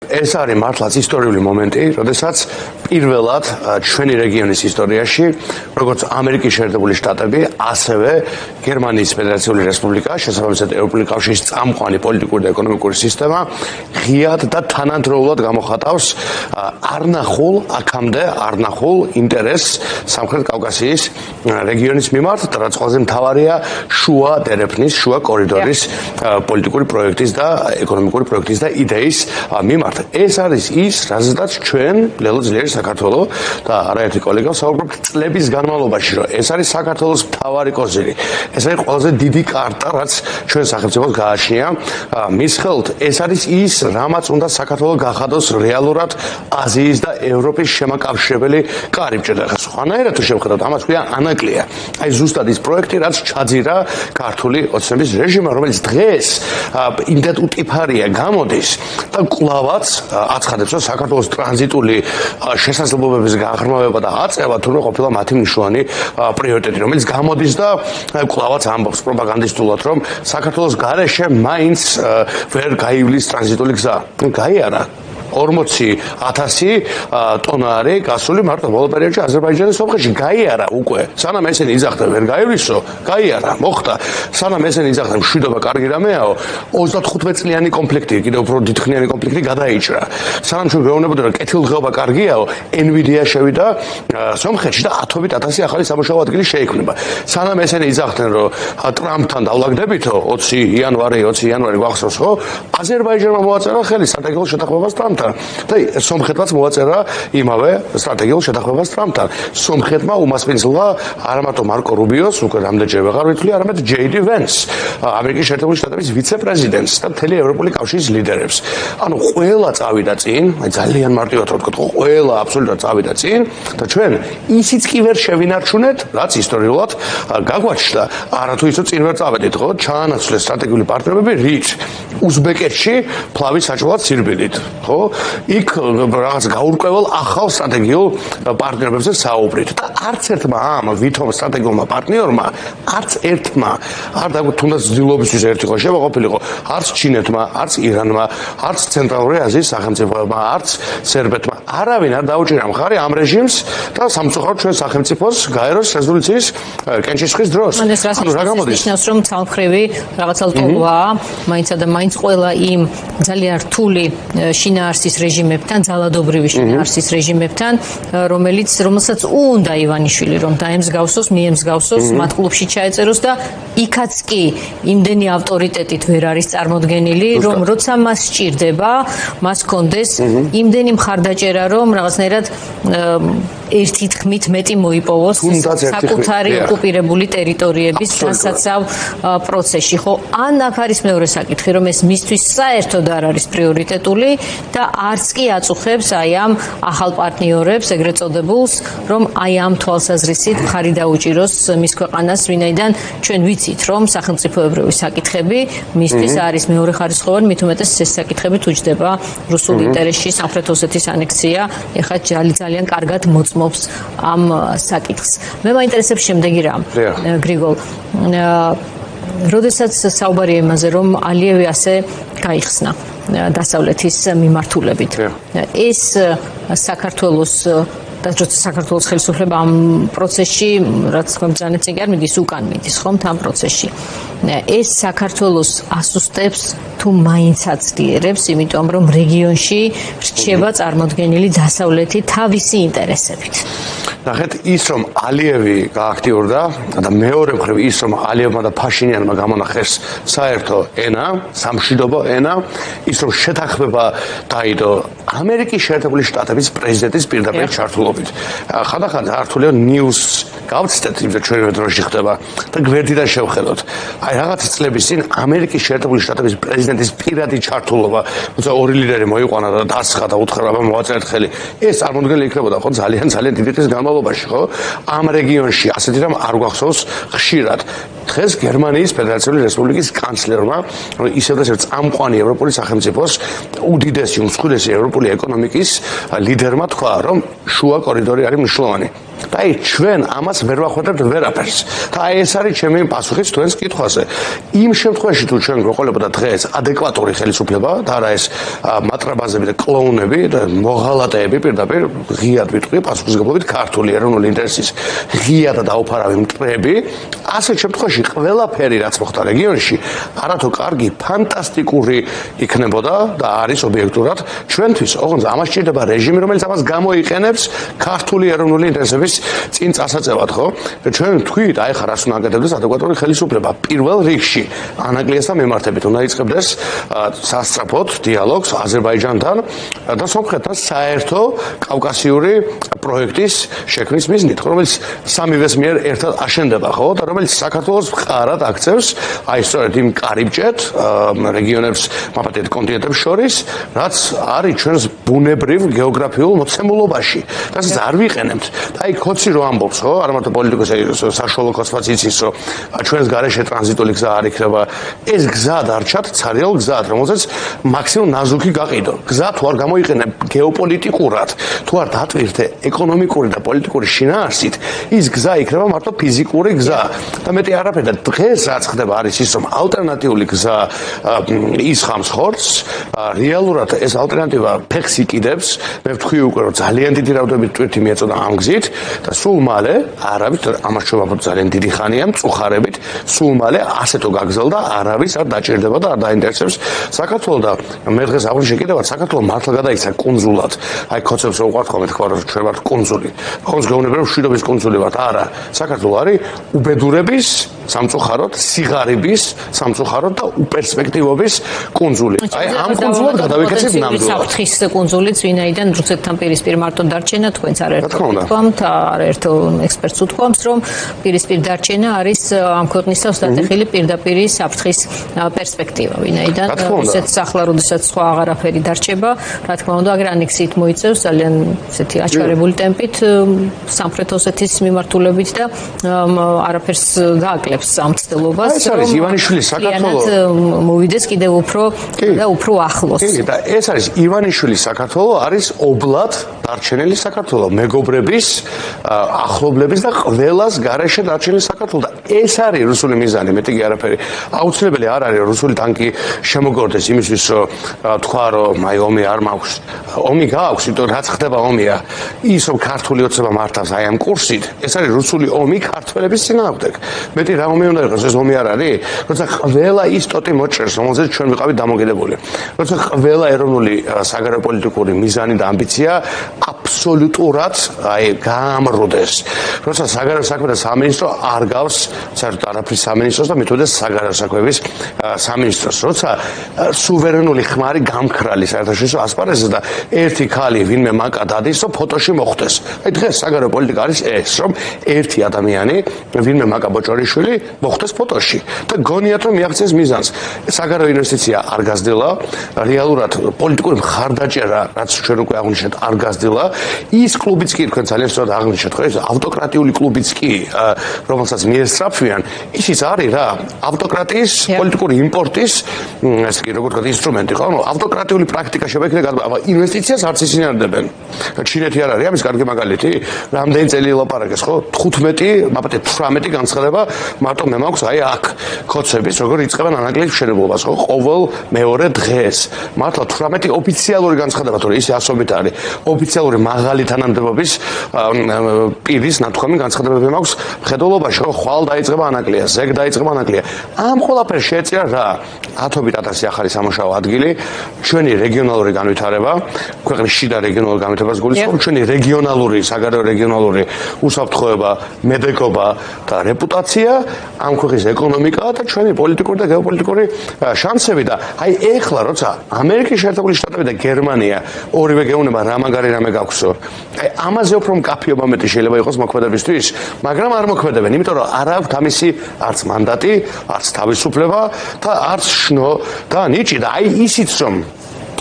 ეს არის მართლაც ისტორიული მომენტი, როდესაც პირველად ჩვენი რეგიონის ისტორიაში, როგორც ამერიკის შეერთებული შტატები, ასევე გერმანიის ფედერაციული რესპუბლიკა, შესაბამისად ევროპული კავშირის წამყვანი პოლიტიკური და ეკონომიკური სისტემა, ღიად და თანადროულად გამოხატავს აქამდე არ ნახულ ინტერესს სამხრეთ კავკასიის რეგიონის მიმართ, რაც ყველაზე მთავარია შუა დერეფნის, შუა კორიდორის პოლიტიკური პროექტის და ეკონომიკური პროექტის და იდეის მიმართ. ეს არის ის, რაზედაც ჩვენ, ლელო ძლიერი საქართველო და არაერთი კოლეგა საუბრობთ წლების განმავლობაში, რომ ეს არის საქართველოს მთავარი კოზირი. ეს არის ყველაზე დიდი კარტა, რაც ჩვენ სახელმწიფოს გააჩნია. მის ხელთ ეს არის ის, რამაც უნდა საქართველო გახადოს რეალურად აზიის და ევროპის შემაკავშირებელი კარიბჭე. და სხვანაირად თუ შევხედავთ, ამას ქვია ანაკლია. აი ზუსტად ის პროექტი, რაც ჩაძირა ქართული ოცნების რეჟიმმა, რომელიც დღეს იმდენად უტიფარია გამოდის და კვლავაც აცხადებს, რომ საქართველოს ტრანზიტული შესაძლებლობების განხორციელება და აწევა თურმე ყოფილა მათი მნიშვნელოვანი პრიორიტეტი, რომელიც გამოდის და კვლავაც ამბობს პროპაგანდისტულად, რომ საქართველოს გარეშე მაინც ვერ გაივლის ტრანზიტული გზა. გაიარა 40,000 ტონა არის გასული მარტო ბოლო პერიოდში აზერბაიჯანის სომხეთში. გაიარა უკვე. სანამ ესენი იძახდნენ ვერ გაივლისო, გაიარა, მოხდა. სანამ ესენი იძახდნენ მშვიდობა კარგი რამეაო, 35 წლიანი კონფლიქტი, კიდევ უფრო დიდხნიანი კონფლიქტი გადაიჭრა. სანამ ჩვენ გვეუბნებოდნენ რომ კეთილდღეობა კარგიაო, NVIDIA შევიდა სომხეთში და 10,000 ახალი სამუშაო ადგილი შეიქმნება. სანამ ესენი იძახდნენ რომ ტრამპთან დავლაგდებითო 20 იანვარი გვახსოვს ხო? აზერბაიჯანმა მოაწერა ხელი სტრატეგიულ შეთანხმებას ტრამპთან. და სომხეთმაც მოაწერა იმავე სტრატეგიულ შეთანხმებას ტრამპთან. სომხეთმა უმასპინძლა არა მარტო მარკო რუბიოს, უკვე რამდენჯერ ვეღარ ვითვლი, არამედ JD Vance, ამერიკის შეერთებული შტატების ვიცე-პრეზიდენტს და მთელი ევროპული კავშირის ლიდერებს. ანუ ყველა წავიდა წინ, აი ძალიან მარტივად რა ვთქვათ, ყველა აბსოლუტურად წავიდა წინ და ჩვენ ისიც კი ვერ შევინარჩუნეთ, რაც ისტორიულად გაგვაჩნდა. არათუ ისო წინ ვერ წავედით, ხო? ჩაანაცვლეს სტრატეგიული პარტნიორები რით? უზბეკეთში ფლავის საჭმელად სირბილით, ხო? იქ რაღაც გაურკვეველ ახალ სტრატეგიულ პარტნიორებზე საუბრით და არც ერთმა ამ ვითომ სტრატეგიულმა პარტნიორმა არც ერთმა არ თუნდაც ძილობისთვის ერთი ხო შემოყოფილიყო არც ჩინეთმა, არც ირანმა, არც ცენტრალური აზიის სახელმწიფოებმა, არც სერბეთმა არავინ არ დაუჭირა მხარი ამ რეჟიმს და სამწუხაროდ ჩვენ სახელმწიფოს გაეროს რეზოლუციის კენჭისყრის დროს. ანუ რა გამოდის? ნიშნავს რომ ცალმხრივი რაღაცა ლტოლვაა, მაინცა და მაინც ყველა იმ ძალიან რთული შინაარსის რეჟიმებთან, ძალადობრივი შინაარსის რეჟიმებთან, რომელსაც უნდა ივანიშვილი რომ დაემსგავსოს, მიემსგავსოს, მათ კლუბში ჩაეწეროს და იქაც კი იმდენი ავტორიტეტით ვერ არის წარმოდგენილი, რომ როცა მას სჭირდება, მას კონდეს იმდენი მხარდაჭერა, რომ რაღაცნაირად ერთი თქმით მეტი მოიპოვოს საკუთარი ოკუპირებული ტერიტორიების დასაცავ პროცესში, ხო? ან აქ არის მეორე საკითხი, რომ ეს მისთვის საერთოდ არ არის პრიორიტეტული და არც კი აწუხებს აი ამ ახალ პარტნიორებს, ეგრეთ წოდებულს, რომ აი ამ თვალსაზრისით მხარი დაუჭიროს მის ქვეყანას, ვინაიდან ჩვენ ვიცით, რომ სახელმწიფოებრივი საკითხები მისთვის არის მეორეხარისხოვანი, მით უმეტეს ეს საკითხები თუ ჯდება რუსულ ინტერესში, სამხრეთ ოსეთის ანექსია, ეხლა ძალიან კარგად მოწმობს ამ საკითხს. მე მაინტერესებს შემდეგი რამ, გრიგოლ. როდესაც საუბარია იმაზე, რომ ალიევი ასე გაიხსნა დასავლეთის მიმართულებით. ეს საქართველოს და როცა საქართველოს ხელისუფლება ამ პროცესში, რაც თქვენ ბრძანეთ ეგ არ მიდის, უკან მიდის, ხომ ამ პროცესში. ეს საქართველოს ასუსტებს თუ მაინც აცდიერებს, იმიტომ რომ რეგიონში რჩება წარმოდგენილი დასავლეთი თავისი ინტერესებით. ნახეთ, ის რომ ალიევი გააქტიურდა და მეორე მხრივ ის რომ ალიევმა და ფაშინიანმა გამონახეს საერთო ენა, სამშვიდობო ენა, ის რომ შეთანხმება დაიდო ამერიკის შეერთებული შტატების პრეზიდენტის პირდაპირ ჩართულობით. ხანდახან ართულია ნიუს გავცდეთ, იმ ჩვენივე დროში ხდება და გვერდიდან შევხედოთ. აი რაღაც წლების წინ ამერიკის შეერთებული შტატების პრეზიდენტის პირადი ჩართულობა, თუმცა ორი ლიდერი მოიყვანა და დასხა და უთხრა მოაწერეთ ხელი. ეს წარმოდგენილი იქნებოდა ხო ძალიან დიდი ხნის განმავლობაში, ხო? ამ რეგიონში ასეთი რამ არ გვახსოვს ხშირად. დღეს გერმანიის ფედერაციული რესპუბლიკის კანცლერმა, ისევ და წამყვანი ევროპული სახელმწიფოს უდიდესი უმსხვილესი ევროპული ეკონომიკის ლიდერმა თქვა, რომ შუა კორიდორი არის მნიშვნელოვანი. და ჩვენ ამას ვერ ვახვედრებთ ვერაფერს. და ეს არის ჩემი პასუხიც თქვენს კითხვაზე. იმ შემთხვევაში თუ ჩვენ გვეყოლებოდა დღეს ადეკვატური ხელისუფლება და არა ეს მატრაბაზები და კლოუნები და მოღალატეები პირდაპირ ღიად ვიტყვი პასუხისმგებლობით ქართული ეროვნული ინტერესის ღია და დაუფარავი მტრები, ასეთ შემთხვევაში ყველაფერი რაც მოხდა რეგიონში არათუ კარგი, ფანტასტიკური იქნებოდა და არის ობიექტურად ჩვენთვის. ოღონდ ამას სჭირდება რეჟიმი, რომელიც ამას გამოიყენებს ქართული ეროვნული ინტერესების წინ წასაწევად, ხო? ჩვენ თქვით, აი ხა რას უნდა აკეთებდეს ადეკვატური ხელისუფლება. პირველ რიგში ანაკლიასთან მიმართებით უნდა იწყებდეს სასწრაფოდ დიალოგს აზერბაიჯანთან და სომხეთთან საერთო კავკასიური პროექტის შექმნის მიზნით, რომელიც სამივეს მიერ ერთად აშენდება, ხო? და რომელიც საქართველოს მხარად აქცევს აი სწორედ იმ კარიბჭეთ რეგიონებს, მაპატეთ კონტინენტებს შორის, რაც არის ჩვენს ბუნებრივ გეოგრაფიულ მოცემულობაში. რასაც არ ვიყენებთ. და აი კოცი რო ამბობს, ხო? არა მარტო პოლიტიკოსი, საშუალო კაცმაც იცის, რომ ჩვენს გარეშე ტრანზიტული გზა არ იქნება. ეს გზა დარჩათ ცარიელ გზად, რომელსაც მაქსიმუმ ნაზუქი გაყიდო. გზა თუ არ გამოიყენებ გეოპოლიტიკურად, თუ არ დატვირთე ეკონომიკური და პოლიტიკური შინაარსით, ის გზა იქნება მარტო ფიზიკური გზა. და მეტი არაფერი და დღეს რაც ხდება არის ის, რომ ალტერნატიული გზა ისხამს ხორცს, რეალურად ეს ალტერნატივა ფეხს იკიდებს. მე ვთქვი უკვე, რომ ძალიან დიდი რაოდენობით ტვირთი მიეწოდა ამ გზით და სულ მალე არავის ამას ჩვენებოდ ძალიან დიდი ხანია მწუხარებით, სულ მალე ასეთო გაგზელდა არავის არ დაჭირდება და არ დაინტერესებს საქართველოს და მე დღეს აღვნიშნე კიდევაც საქართველოს მართლა გადაიქცა კუნძულად. აი კოცებს რო უყვართ ხოლმე თქვა რომ ჩვენ ვართ კუნძული. ხონს გეუბნები რომ მშვიდობის კუნძული ვართ. არა, საქართველოს არის უბედურების, სამწუხაროდ, სიღარიბის, სამწუხაროდ და უპერსპექტივობის კუნძული. აი ამ კუნძულად გადავიქცეთ ნამდვილად. საფრთხის კუნძულიც, ვინაიდან რუსეთთან პირისპիր მარტო დარჩენა თქვენც არაერთო თქვამთ, არაერთო ექსპერტს უთქვამს, რომ პირისპիր დარჩენა არის ამ ქვეყნისას დატეხილი პირდაპირი საფრთხის პერსპექტივა, ვინაიდან რუსეთს ახლა როდესაც სხვა აღარაფერი დარჩება, რა თქმა უნდა, აგერ ანექსიით მოიწევს ძალიან ესეთი აჩქარებული ტემპით სამხრეთ ოსეთის მიმართულებით და არაფერს გააკლებს ამ ცდილობას, რომ ივანიშვილის საქართველოს მოვიდეს კიდევ უფრო და უფრო ახლოს. კი, და ეს არის ივანიშვილის საქართველოს არის ობლად დარჩენილი საქართველოს, მეგობრების, ახლობლების და ყველას გარეშე დარჩენილი საქართველოს და ეს არის რუსული მიზანი, მეტი კი არაფერი. აუცილებელი არ არის რუსული ტანკი შემოგორდეს იმისთვის, რომ თქვა რომ აი ომი არ მაქვს. ომი გააქვს, იმიტომ რაც ხდება ომია. ის რომ ქართული ოცნება მართავს აი ამ კურსით, ეს არის რუსული ომი ქართველების წინააღმდეგ. მეტი რა ომი უნდა იყოს, ეს ომი არ არის? როცა ყველა ის ტოტი მოჭერს, რომელზეც ჩვენ ვიყავით დამოკიდებული. როცა ყველა ეროვნული საგარეოპოლიტიკური მიზანი და ამბიცია აბსოლუტურად აი გაამროდეს. როცა საგარეო საქმეთა სამინისტრო არ გავს საერთოდ არაფრის სამინისტროს და მithოდეს საგარეო საქმეების სამინისტროს. როცა სუვერენული ხმარი გამქრალი საერთაშორისო ასპარეზზე და ერთი ქალი ვინმე მაკა დადის, რომ ფოტოში მოხვდეს. აი დღეს საგარეო პოლიტიკა არის ეს, რომ ერთი ადამიანი ვინმე მაკა ბოჭორიშვილი მოხვდეს ფოტოში და გონიათ რომ მიაღწიეს მიზანს. საგარეო ინვესტიცია არ გაზრდილა, რეალურად პოლიტიკური მხარდაჭერა, რაც ჩვენ უკვე აღვნიშნეთ, არ გაზრდილა. ის კლუბიც კი თქვენ ძალიან სწორად აღვნიშნეთ, ხო, ეს ავტოკრატიული კლუბიც კი, რომელსაც მიესწრაფვიან, ისიც არის რა, ავტოკრატიის პოლიტიკური იმპორტის, ესე იგი, როგორ ვთქვათ, ინსტრუმენტი, ხო? ავტოკრატიული პრაქტიკა შეგვექნება, აბა ინვესტიციას არც ისინი არ დებენ. ჩინეთი არ არის ამის კარგი მაგალითი? რამდენი წელი ელაპარაკეს, ხო? 15, მაპატე 18 განცხადება მარტო მე მაქვს აი აქ კოცების, როგორ იწყებენ ანაკლიის მშენებლობას, ხო? ყოველ მეორე დღეს. მართლა 18 ოფიციალური განცხადება, თორე ის ასობით არის. ოფიციალური მაღალი თანამდებობის პირის ნათქვამი განცხადებები მაქვს მხედველობაში, ხო? ხვალ დაიწყება ანაკლია, ზეგ დაიწყება ანაკლია. ამ ყველაფერს შეეწირა რა? 10,000 ახალი სამუშაო ადგილი, ჩვენი რეგიონალური განვითარება, ქვეყნის შიდა რეგიონალურ განვითარებას გულისხმობს, ჩვენი რეგიონალური, საგარეო რეგიონალური უსაფრთხოება, მედეკობა და რეპუტაცია, ამ ქვეყნის ეკონომიკა და ჩვენი პოლიტიკური და გეოპოლიტიკური შანსები და აი ეხლა როცა ამერიკის შეერთებული შტატები და გერმანია ორივე გეუბნება რა მაგარი რამე გაქვსო. აი ამაზე უფრო მკაფიობა მეტი შეიძლება იყოს მოქმედებისთვის, მაგრამ არ მოქმედებენ, იმიტომ რომ არ აქვთ ამისი არც მანდატი, არც თავისუფლება და არც შნო და ნიჭი და აი ისიც რომ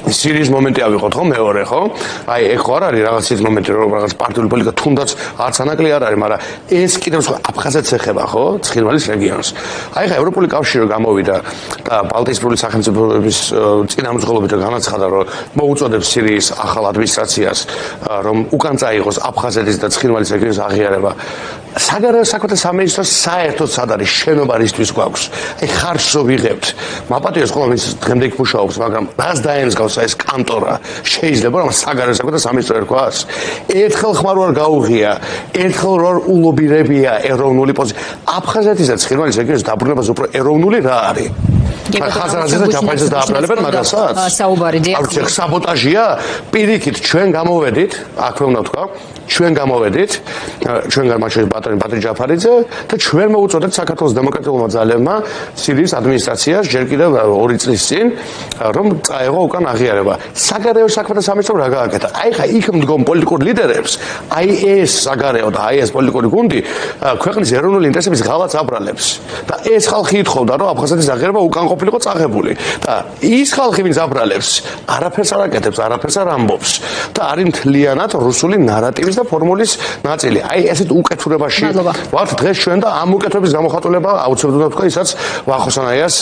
სირიის მომენტი ავიღოთ ხო მეორე ხო? აი ეგ ხო არ არის რაღაც ის მომენტი რომ რაღაც პარტიული პოლიტიკა თუნდაც არც ანაკლი არ არის, მაგრამ ეს კიდევ სხვა აფხაზეთს ეხება ხო? ცხინვალის რეგიონს. აი ხა ევროპული კავშირი გამოვიდა და ბალტიისპირული სახელმწიფოების წინამძღოლობით განაცხადა რომ მოუწოდებს სირიის ახალ ადმინისტრაციას რომ უკან წაიღოს აფხაზეთის და ცხინვალის რეგიონის აღიარება. საგარეო საქმეთა სამინისტროს საერთოდ სად არის შენობა რისთვის გვაქვს? აი ხარჯს რო ვიღებთ. მაპატიოს ხოლმე ის დღემდე იქ მუშაობს, მაგრამ რას დაემსგავს ეს კანტორა? შეიძლება რომ საგარეო საქმეთა სამინისტრო ერქვას? ერთხელ ხმარ არ გაუღია, ერთხელ რო ულობირებია ეროვნული პოზიცია. აფხაზეთის და ცხინვალის რეგიონის დაბრუნებას უფრო ეროვნული რა არის? ხაზარაძეს და ჯაფაიძეს დააბრალებენ მაგასაც? საუბარი დიახ. არ ვიცი, საბოტაჟია? პირიქით ჩვენ გამოვედით, აქვე უნდა თქვა, ჩვენ გამოვედით, ჩვენგან მათ შორის ბატონი ჯაფარიძე და ჩვენ მოუწოდეთ საქართველოს დემოკრატიულმა ძალებმა სირიის ადმინისტრაციას ჯერ კიდევ 2 წლის წინ რომ წაეღო უკან აღიარება. საგარეო საქმეთა სამინისტრომ რა გააკეთა? აი ხა იქ მდგომ პოლიტიკურ ლიდერებს, აი ეს საგარეო და აი ეს პოლიტიკური გუნდი ქვეყნის ეროვნული ინტერესების ღალატს აბრალებს. და ეს ხალხი ითხოვდა რომ აფხაზეთის აღიარება უკან ყოფილიყო წაღებული. და ის ხალხი ვინც აბრალებს, არაფერს არ აკეთებს, არაფერს არ ამბობს და არის მთლიანად რუსული ნარატივის და ფორმულის ნაწილი. აი ესეთ უკეთურებაში ვართ დღეს ჩვენ და ამ უკეთურების გამოხატულება აუცილებლად უნდა თქვა ისაც ვახოსანაიას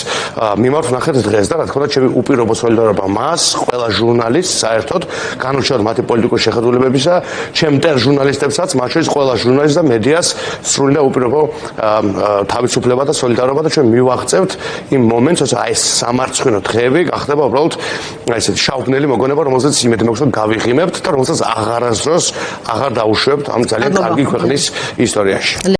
მიმართ ვნახეთ დღეს და რა თქმა უნდა ჩემი უპირობო სოლიდარობა მას, ყველა ჟურნალისტს საერთოდ განურჩევთ მათი პოლიტიკური შეხედულებებისა, ჩემ მტერ ჟურნალისტებსაც, მათ შორის ყველა ჟურნალისტს და მედიას სრული და უპირობო თავისუფლება და სოლიდარობა და ჩვენ მივაღწევთ იმ მომენტს, როცა აი ეს სამარცხვინო დღეები გახდება უბრალოდ აი ესეთი შავგნელი მოგონება, რომელსაც იმედი მაქვს რომ გავიღიმებთ და რომელსაც აღარასდროს აღარ დაუშვებთ ამ ძალიან კარგი ქვეყნის ისტორიაში.